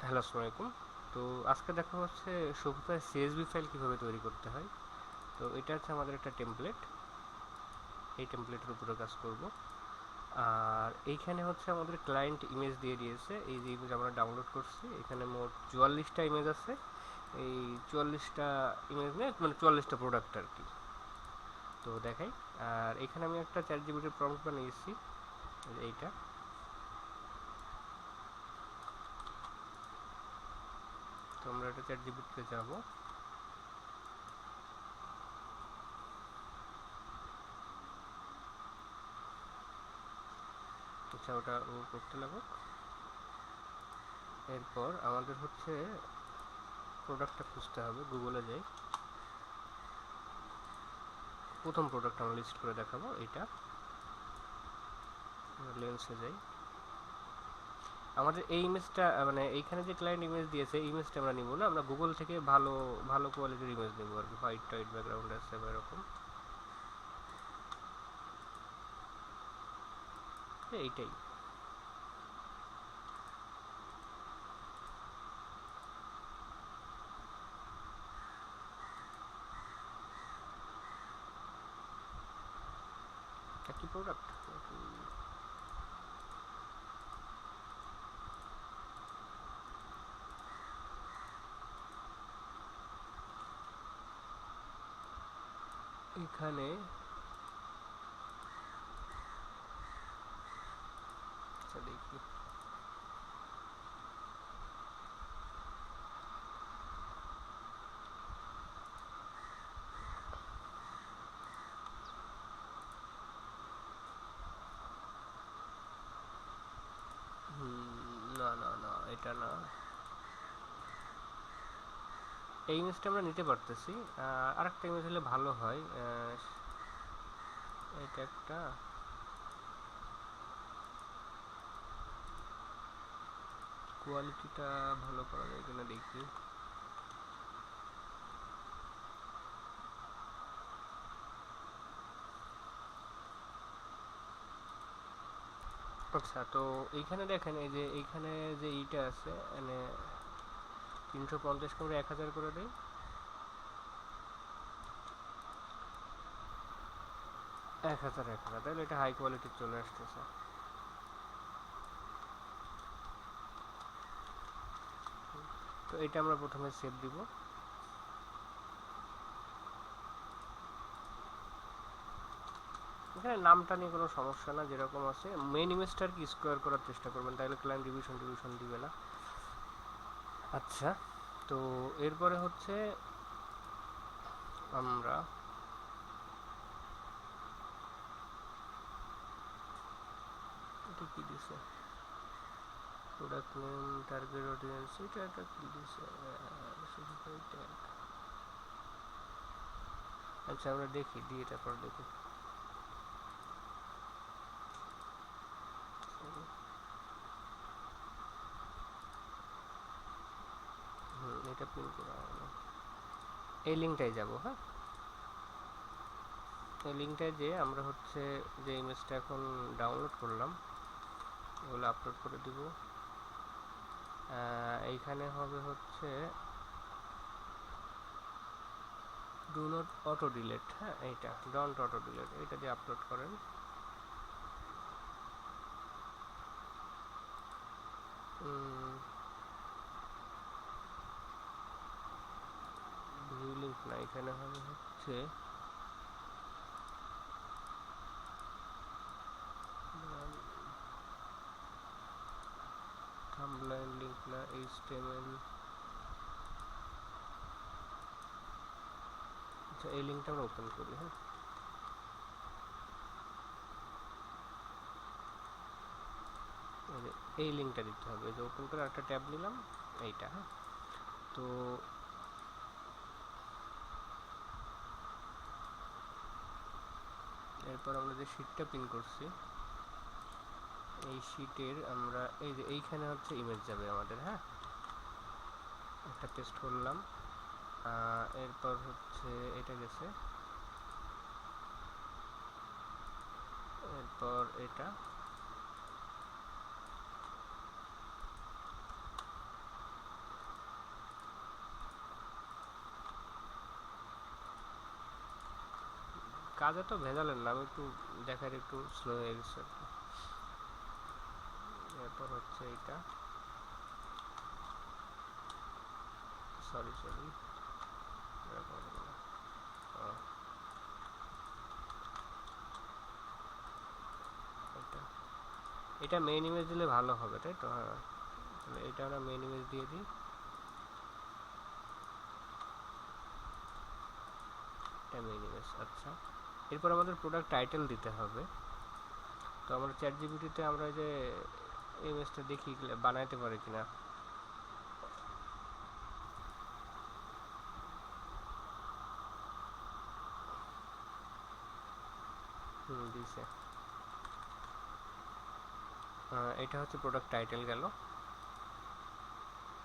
Hello, আসসালামু আলাইকুম। তো আজকে দেখা হচ্ছে শপিফাই সিএসভি ফাইল কিভাবে তৈরি করতে হয়। তো এটা হচ্ছে আমাদের একটা টেমপ্লেট। এই টেমপ্লেটের উপরে কাজ করব। আর এইখানে হচ্ছে আমাদের ক্লায়েন্ট ইমেজ দিয়ে দিয়েছে। এই যে ইমেজ আমরা ডাউনলোড করছি, এখানে মোট 44টা ইমেজ আছে। এই 44টা ইমেজ নিয়ে মানে 44টা প্রোডাক্ট আর কি। তো দেখাই। আর এখানে আমি একটা চ্যাট জিপিটির প্রম্পট বানিয়েছি, এইটা। তো আমরা এটা চ্যাট জিপিটিতে যাবো। আচ্ছা, ওটা ও করতে লাগুক। এরপর আমাদের হচ্ছে প্রোডাক্টটা খুঁজতে হবে। গুগলে যাই, প্রথম প্রোডাক্ট আমরা লিস্ট করে দেখাবো এইটা। লেন্সে যাই। আমাদের এই ইমেজটা মানে এইখানে যে ক্লায়েন্ট ইমেজ দিয়েছে এই ইমেজটা আমরা নিব না, আমরা গুগল থেকে ভালো ভালো কোয়ালিটির ইমেজ নেব আর কি। হোয়াইট টাইট ব্যাকগ্রাউন্ড আছে বা এরকম, এইটাই। একই প্রোডাক্ট। এখানে আচ্ছা দেখি। না না না, এটা না। এই ইমেজটা আমরা নিতে পারতেছি। আরেকটা ইমেজ হলে ভালো হয়। এটা একটা কোয়ালিটিটা ভালো করা যায় কিনা দেখি। আচ্ছা, তো এইখানে দেখেন, এই যে এইখানে যে ইটা আছে মানে 350 করে 1000 করে দেয়। 1000 1000, তাহলে এটা হাই কোয়ালিটির চলে আসতেছে। তো এটা আমরা প্রথমে সেভ দিব। এখানে নামটা নিয়ে কোনো সমস্যা না, যেরকম আছে মেইন ইমেজটার কি স্কোয়ার করার চেষ্টা করবেন, তাহলে ক্লায়েন্ট ডিভিশন দিবে না। আচ্ছা, তো এরপরে হচ্ছে আমরা এটা কি দিছে, প্রোডাক্ট নেম, টার্গেট অডিয়েন্স, এটা কি দিছে, ট্যাগ। আচ্ছা, আমরা দেখি দিয়ে তারপর দেখি। এটা প্রিন্ট করা হয় না। এই লিঙ্কটাই যাব, হ্যাঁ। এই লিঙ্কটায় যে আমরা হচ্ছে যে ইমেজটা এখন ডাউনলোড করলাম ওগুলো আপলোড করে দিব। এইখানে হবে হচ্ছে ডু নট অটো ডিলেট, হ্যাঁ এইটা ডন্ট অটো ডিলেট, এইটা দিয়ে আপলোড করেন। ভিউ লিঙ্ক না, এখানে হবে হচ্ছে থাম্বনেইল লিঙ্ক না, এইচটিএমএল। আচ্ছা, এই লিঙ্কটা আমরা ওপেন করি, হ্যাঁ। এই লিঙ্কটা দিতে হবে, যে ওপেন করে একটা ট্যাব নিলাম এইটা, হ্যাঁ। তো এরপর আমরা যে শিটটা পিন করছি এই শিটের আমরা এই যে এইখানে হচ্ছে ইমেজ যাবে আমাদের, হ্যাঁ। একটা পেস্ট করলাম। এরপর হচ্ছে এটা গেছে, এরপর এটা কাজে তো ভেজালেন না, আমি একটু দেখার একটু স্লো হয়ে গেছে আর কি। এরপর হচ্ছে এইটা, সরি সরি, এটা মেইন ইমেজ দিলে ভালো হবে, তাই তো? হ্যাঁ, তাহলে এটা আমরা মেইন ইমেজ দিয়ে দিই। এটা মেইন ইমেজ। আচ্ছা, এরপর আমাদের প্রোডাক্ট টাইটেল দিতে হবে। তো আমরা চ্যাট জিপিটিতে আমরা যে ইমেজটা দেখি বানাইতে পারি কিনা। দিছে। এটা হচ্ছে প্রোডাক্ট টাইটেল গেল।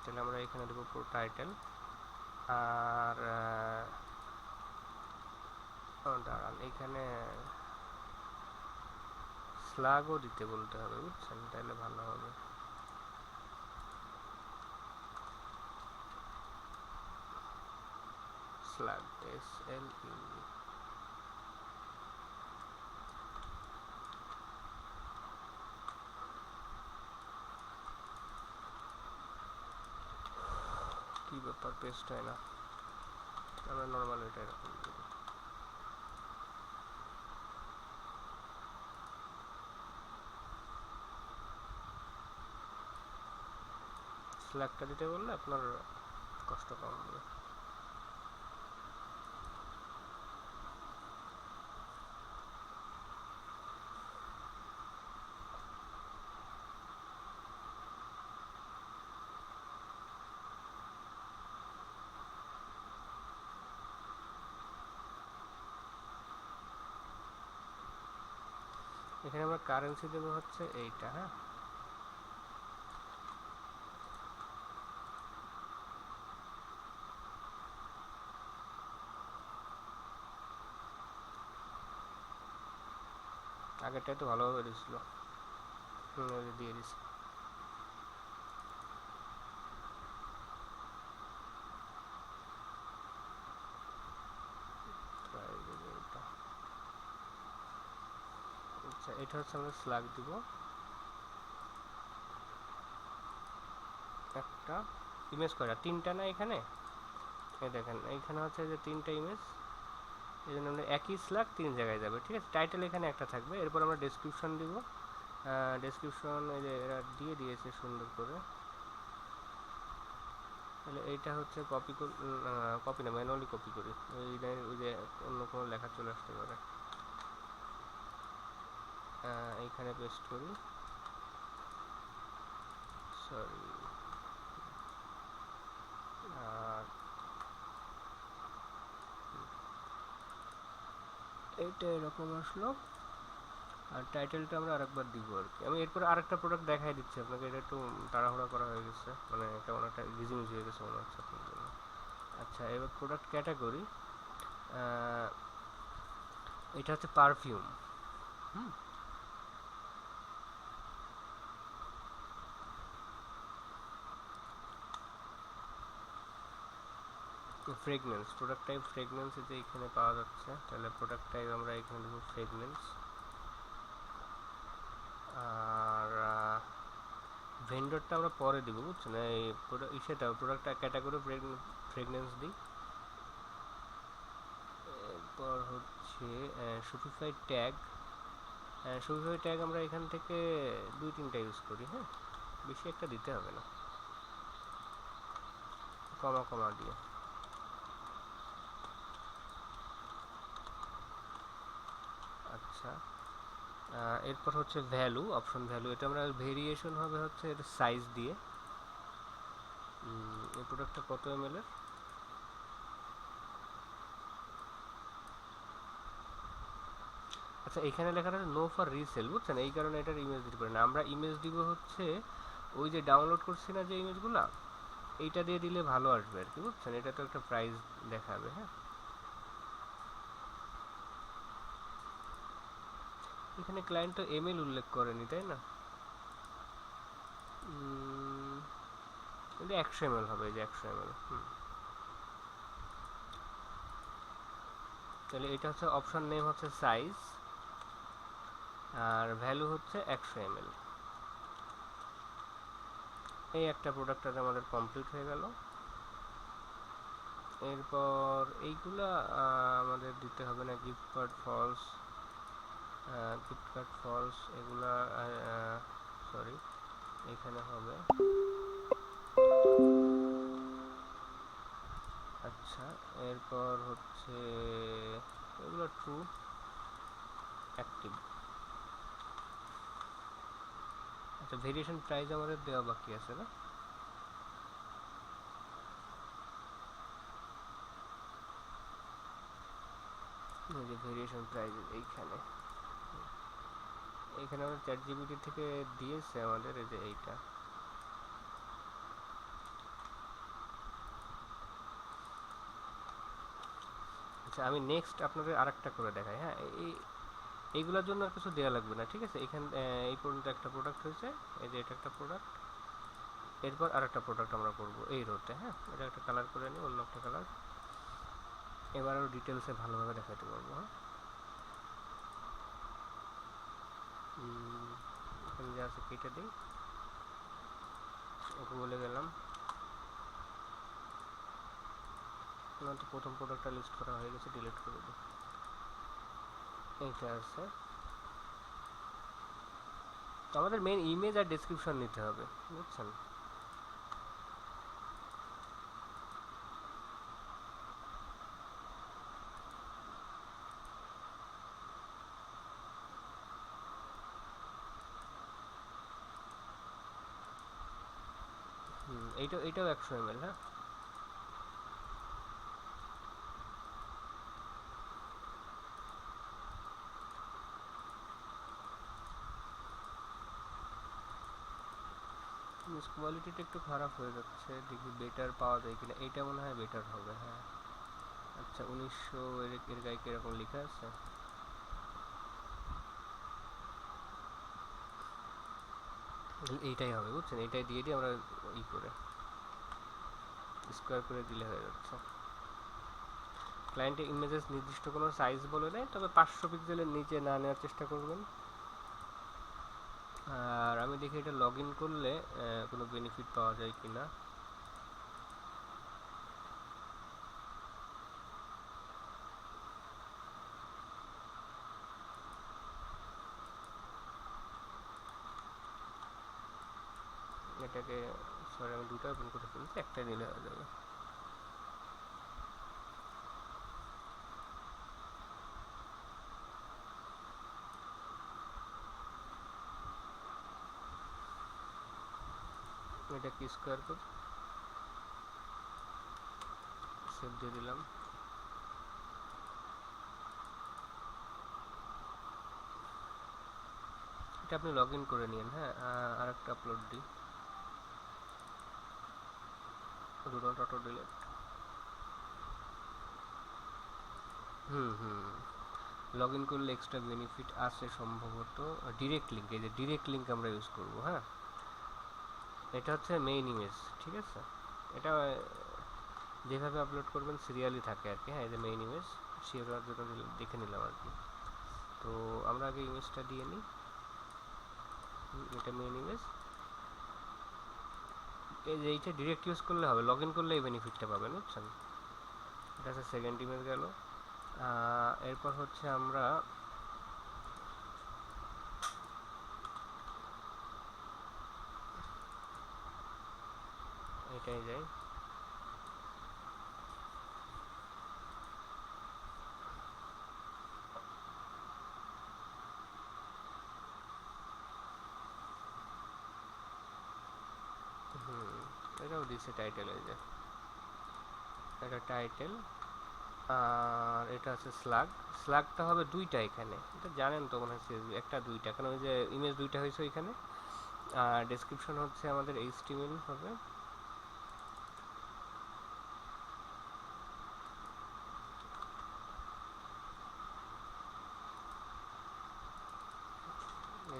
তাহলে আমরা এখানে দেবো টাইটেল। আর দাঁড়ান, এখানে স্ল্যাগও দিতে বলতে হবে, বুঝছেন? তাহলে ভালো হবে। Slug, SLE। কি ব্যাপার, পেস্ট হয় না? আমরা নর্মাল এটা এরকম দেব। স্ল্যাগটা দিতে বললে আপনার কষ্ট কম হবে। এখানে আমরা কারেন্সি দেবো হচ্ছে এইটা। হ্যাঁ, আগেরটাই তো ভালোভাবে দিয়েছিল। দিয়ে দিছি। আচ্ছা, এটা হচ্ছে আমরা স্ল্যাগ দিব একটা। ইমেজ কয়টা? তিনটা না এখানে? এই দেখেন, এইখানে হচ্ছে যে তিনটা ইমেজ, এই জন্য আমরা একই স্ল্যাগ তিন জায়গায় যাবে। ঠিক আছে, টাইটেল এখানে একটা থাকবে। এরপর আমরা ডেসক্রিপশন দিব। ডেসক্রিপশন এই যে এরা দিয়ে দিয়েছে সুন্দর করে। তাহলে এইটা হচ্ছে কপি কপি না, ম্যানুয়ালি কপি করি। ওই যে অন্য কোনো লেখা চলে আসতে পারে। এইখানে পেস্ট করি। সরি। আর এইটা এরকম আসলো। আর টাইটেলটা আমরা আরেকবার দিব আর কি। আমি এরপর আরেকটা প্রোডাক্ট দেখাই দিচ্ছি আপনাকে। এটা একটু তাড়াহুড়া করা হয়ে গেছে, মানে কেমন একটা ঘিজিমিজি হয়ে গেছে মনে হচ্ছে আপনার জন্য। আচ্ছা, এবার প্রোডাক্ট ক্যাটাগরি, এটা হচ্ছে পারফিউম। হুম, ফ্রেগনেন্স, প্রোডাক্ট টাইপ ফ্রেগনেন্স যে এখানে পাওয়া যাচ্ছে। তাহলে প্রোডাক্ট টাইপ আমরা এখানে দেবো ফ্রেগনেন্স। আর ভেন্ডরটা আমরা পরে দিব, বুঝছেন? এই সেটা প্রোডাক্টটা ক্যাটাগরি ফ্রেগনেন্স দিই। এরপর হচ্ছে শপিফাই ট্যাগ। শপিফাই ট্যাগ আমরা এখান থেকে দুই তিনটা ইউজ করি। হ্যাঁ, বেশি একটা দিতে হবে না, কমা কমা দিয়ে। আচ্ছা, এরপর হচ্ছে ভ্যালু, অপশন ভ্যালু। এটা আমরা ভেরিয়েশন হবে হচ্ছে এটা সাইজ দিয়ে। এই প্রোডাক্টটা কত ml এর? আচ্ছা, এখানে লেখা আছে নো ফর রিসেল, বুঝছেন? এই কারণে এটার ইমেজ দিতে পারি না। আমরা ইমেজ দিব হচ্ছে ওই যে ডাউনলোড করছি না যে ইমেজগুলা, এইটা দিয়ে দিলে ভালো আসবে আর কি, বুঝছেন? এটা তো একটা প্রাইস দেখাবে। হ্যাঁ, এখানে ক্লায়েন্ট তো এমএল উল্লেখ করেনি, তাই না? এটা 100 ml হবে, এই যে 100 ml। তাহলে এটা হচ্ছে অপশন নেম হচ্ছে সাইজ, আর ভ্যালু হচ্ছে 100 ml। এই একটা প্রোডাক্টটা আমাদের কমপ্লিট হয়ে গেল। এরপর এইগুলা আমাদের দিতে হবে না, গিফট কার্ড ফলস, এগুলা সরি এখানে হবে। আচ্ছা, এরপর হচ্ছে এগুলো ট্রু অ্যাক্টিভ। আচ্ছা, ভেরিয়েশন প্রাইস আমাদের দেওয়া বাকি আছে না? এই যে ভেরিয়েশন প্রাইস এইখানে আমাদের চ্যাট জিপিটি থেকে দিয়েছে আমাদের, এই যে এইটা। আচ্ছা, আমি নেক্সট আপনাদের আরেকটা করে দেখাই। হ্যাঁ, এইগুলোর জন্য আর কিছু দেওয়া লাগবে না, ঠিক আছে? এখান এই পর্যন্ত একটা প্রোডাক্ট হয়েছে, এই যে এটা একটা প্রোডাক্ট। এরপর আরেকটা প্রোডাক্ট আমরা করব এই রোতে। হ্যাঁ, এটা একটা কালার করে নিই, অন্য একটা কালার। এবার আরও ডিটেলসে ভালোভাবে দেখাতে পারবো। হ্যাঁ, এখানে যা আছে কেটে দিই, ওকে বলে গেলাম। আমার তো প্রথম প্রোডাক্টটা লিস্ট করা হয়ে গেছে, ডিলিট করে দিই। এইটা আছে। তো আমাদের মেইন ইমেজ আর ডেসক্রিপশন নিতে হবে, বুঝছেন? এইটাও 100 ml। হ্যাঁ, কোয়ালিটিটা একটু খারাপ হয়ে যাচ্ছে, দেখি বেটার পাওয়া যায় কিনা। এইটা মনে হয় বেটার হবে। হ্যাঁ, আচ্ছা, 1900 এর গায়ে কিরকম লেখা আছে? এইটাই হবে, বুঝছেন? এইটাই দিয়ে দিই আমরা, করে স্কোয়ার করে দিলে হয়ে যাচ্ছে। ক্লায়েন্টের ইমেজেস নির্দিষ্ট কোনো সাইজ বলে দেয়, তবে 500 পিক্সেলের নিচে না নেওয়ার চেষ্টা করবেন। আর আমি দেখি এটা লগ ইন করলে কোনো বেনিফিট পাওয়া যায় কি না। এটাকে সরি, আমি দুটো ওপেন করে ফেলছি, একটা দিলে হয়ে যাবে। এটা কি স্কোয়ার কোড, সেভ দিয়ে দিলাম। এটা আপনি লগ ইন করে নিন। হ্যাঁ, আর একটা আপলোড দিই, do not auto delete. Log in করলে এক্সট্রা বেনিফিট আছে সম্ভবত। ডিরেক্ট লিঙ্ক, এই যে ডিরেক্ট লিঙ্ক আমরা ইউজ করব। হ্যাঁ, এটা হচ্ছে মেইন ইমেজ, ঠিক আছে? এটা যেভাবে আপলোড করবেন সিরিয়ালি থাকে আর কি। হ্যাঁ, এই যে মেইন ইমেজ, শিওর হওয়ার জন্য দেখে নিলাম আর কি। তো আমরা আগে ইমেজটা দিয়ে নিই। এটা মেইন ইমেজ। এই যে এইটা ডিরেক্ট ইউজ করলে হবে, লগ ইন করলে এই বেনিফিটটা পাবেন, বুঝছেন? এটা হচ্ছে সেকেন্ড ইমেজ গেল। এরপর হচ্ছে আমরা এটাই যাই। এটাও দিচ্ছে টাইটেল, এই যে এটা টাইটেল। আর এটা হচ্ছে স্লাগ। স্লাগটা হবে দুইটা এখানে, এটা জানেন তো মনে হচ্ছে, একটা দুইটা, কারণ ওই যে ইমেজ দুইটা হয়েছে ওইখানে। আর ডেসক্রিপশন হচ্ছে আমাদের HTML হবে।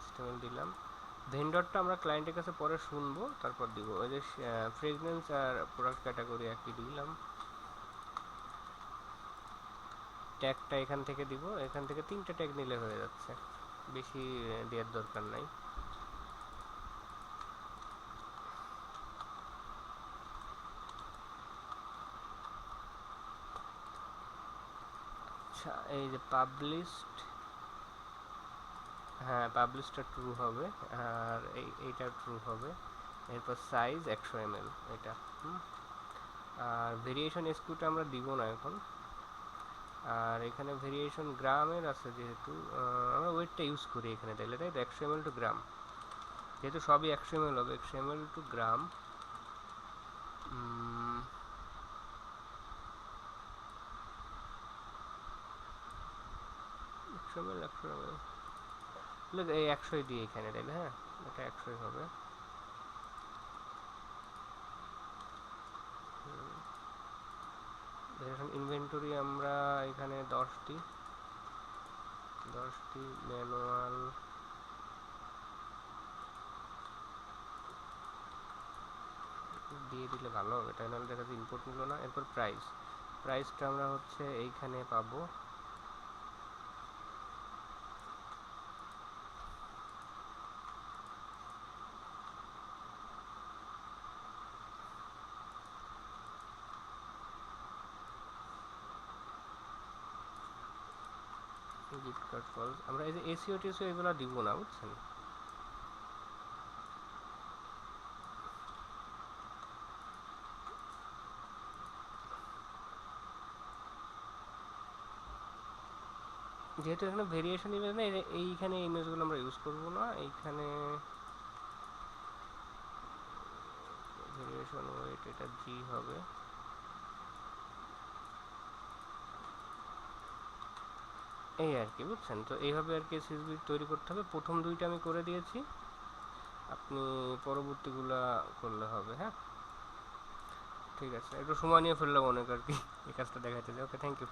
HTML দিলাম। ভেন্ডরটা আমরা ক্লায়েন্টের কাছে পরে শুনবো, তারপর দিব। ওই যে ফ্রেগনেন্স আর প্রোডাক্ট ক্যাটাগরি একই দিলাম। ট্যাগটা এখান থেকে দিব, এখান থেকে 3টে ট্যাগ নিলে হয়ে যাচ্ছে, বেশি দেওয়ার দরকার নাই। আচ্ছা, এই যে পাবলিশড, হ্যাঁ পাবলিশটা ট্রু হবে, আর এইটা ট্রু হবে। এরপর সাইজ 100 ml এটা। আর ভেরিয়েশন এসকিউটা আমরা দিব না এখন। আর এখানে ভেরিয়েশন গ্রামের আছে যেহেতু, আমরা ওয়েটটা ইউজ করি এখানে তাইলে, তাই তো 100 ml টু গ্রাম, যেহেতু সবই 100 ml হবে, 100 ml two gram. 100 ml 100 ml এই 100 দিয়ে এখানে তাইলে, হ্যাঁ এটা 100 হবে। ভেরিয়েশন ইনভেন্টরি আমরা এখানে 10টি ম্যানুয়াল, দিয়ে দিলে ভালো হবে, তাই নাহলে দেখা যাচ্ছে ইনপুট নিল না। এরপর প্রাইসটা আমরা হচ্ছে এইখানে পাবো, গিফট কার্ড ফলস। আমরা এই যে এসিও টিসিও এগুলো দিব না, বুঝছেন। যেহেতু এখানে ভেরিয়েশন ইমেজ না, এইখানে ইমেজগুলো আমরা ইউজ করব না। এইখানে ভেরিয়েশন ওয়েট এটা জি হবে। এই আর কি, বুঝছেন। তো এইভাবে আর কি সিএসভি তৈরি করতে হবে। প্রথম দুইটা আমি করে দিয়েছি, আপনি পরবর্তীগুলা করলে হবে। হ্যাঁ ঠিক আছে, একটু সময় নিয়ে ফেললাম অনেক আর কি এই কাজটা দেখাতে। ওকে, থ্যাংক ইউ।